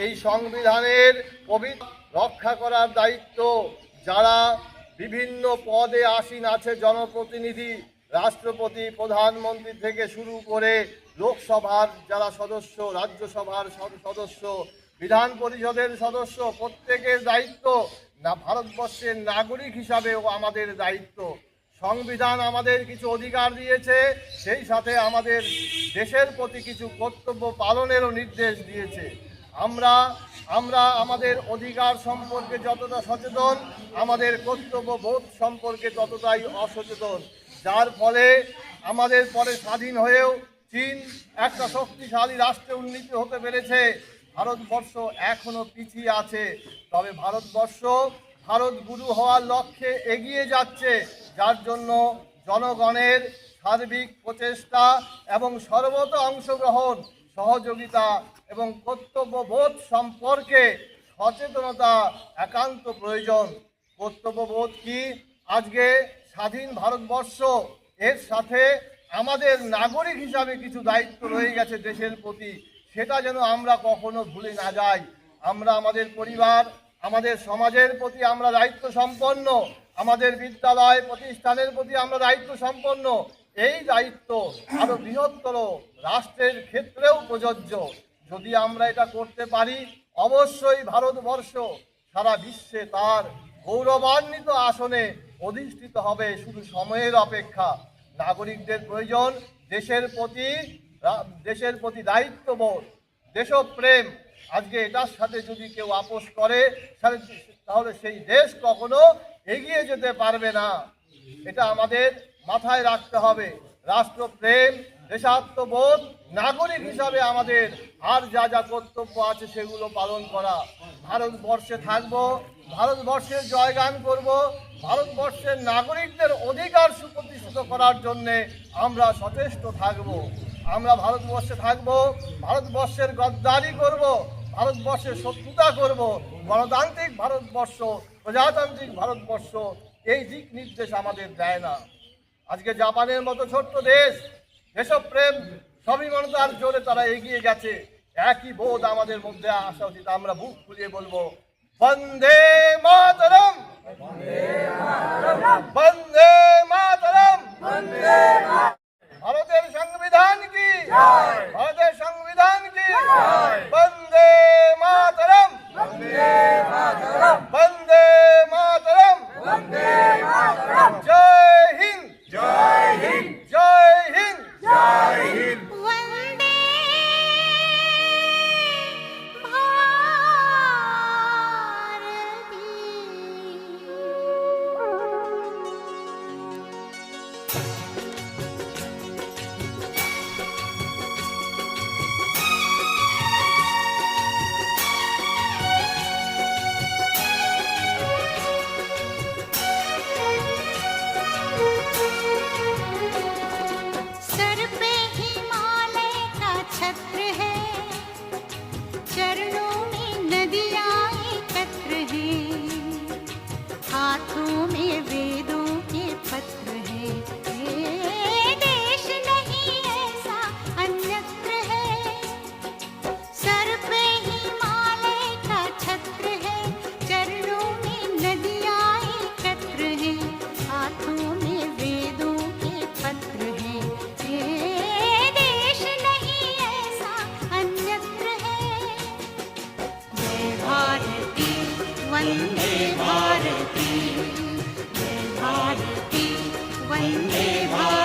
এই সংবিধানের পবিত্র রক্ষা করার দায়িত্ব যারা বিভিন্ন পদে আসীন আছে, জনপ্রতিনিধি, রাষ্ট্রপতি, প্রধানমন্ত্রী থেকে শুরু করে লোকসভার যারা সদস্য, রাজ্যসভার সদস্য, বিধান পরিষদের সদস্য, প্রত্যেকের দায়িত্ব না ভারতবর্ষের নাগরিক হিসাবেও আমাদের দায়িত্ব। সংবিধান আমাদের কিছু অধিকার দিয়েছে, সেই সাথে আমাদের দেশের প্রতি কিছু কর্তব্য পালনেরও নির্দেশ দিয়েছে। আমরা আমাদের অধিকার সম্পর্কে যতটা সচেতন, আমাদের কর্তব্য বোধ সম্পর্কে ততটাই অসচেতন, যার ফলে আমাদের পরে স্বাধীন হয়েও চীন একটা শক্তিশালী রাষ্ট্রে উন্নীত হতে পেরেছে। ভারতবর্ষ এখনো পিছিয়ে আছে, তবে ভারতবর্ষ ভারত গুরু হওয়ার লক্ষ্যে এগিয়ে যাচ্ছে, যার জন্য জনগণের সার্বিক প্রচেষ্টা এবং সর্বত অংশগ্রহণ, সহযোগিতা এবং কর্তব্যবোধ সম্পর্কে সচেতনতা একান্ত প্রয়োজন। কর্তব্যবোধ কি? আজকে স্বাধীন ভারতবর্ষ, এর সাথে আমাদের নাগরিক হিসাবে কিছু দায়িত্ব রয়ে গেছে দেশের প্রতি, সেটা যেন আমরা কখনো ভুলে না যাই। আমরা আমাদের পরিবার, আমাদের সমাজের প্রতি আমরা দায়িত্ব সম্পন্ন, আমাদের বিদ্যালয় প্রতিষ্ঠানের প্রতি আমরা দায়িত্ব সম্পন্ন। এই দায়িত্ব আরো বৃহত্তর রাষ্ট্রের ক্ষেত্রেও প্রযোজ্য। যদি আমরা এটা করতে পারি, অবশ্যই ভারতবর্ষ সারা বিশ্বে তার গৌরবান্বিত আসনে অধিষ্ঠিত হবে। শুধু সময়ের অপেক্ষা। নাগরিকদের প্রয়োজন দেশের প্রতি দায়িত্ববোধ, দেশপ্রেম। আজকে এটার সাথে যদি কেউ আপোষ করে, তাহলে সেই দেশ কখনো এগিয়ে যেতে পারবে না। এটা আমাদের মাথায় রাখতে হবে। রাষ্ট্রপ্রেম, দেশাত্মবোধ, নাগরিক হিসাবে আমাদের আর যা যা কর্তব্য আছে সেগুলো পালন করা। ভারতবর্ষে থাকবো, ভারতবর্ষের জয়গান করব, ভারতবর্ষের নাগরিকদের অধিকার সুপ্রতিষ্ঠিত করার জন্যে আমরা সচেষ্ট থাকব। আমরা ভারতবর্ষে থাকব, ভারতবর্ষের গদ্দারি করব, ভারতবর্ষের শত্রুতা করব। গণতান্ত্রিক ভারতবর্ষ, প্রজাতান্ত্রিক ভারতবর্ষ এই দিক নির্দেশ আমাদের দেয় না। আজকে জাপানের মতো ছোট্ট দেশ, দেশপ্রেম, স্বাভিমানতার জোরে তারা এগিয়ে গেছে। একই বোধ আমাদের মধ্যে আসা উচিত। আমরা বুক ফুলিয়ে বলবো, বন্দে মাতরম, বন্দে মাতরম, ভারতের সংবিধান কি, ভারতের সংবিধান কি, বন্দে মাতরম, বন্দে মাতরম, বন্দে মাতরম, বন্দে মাতরম। জয় হিন্দ, জয় হিন্দ, জয় হিন্দ, জয় হিন্দ। वंदे भारती, जय भारती, वंदे भारती।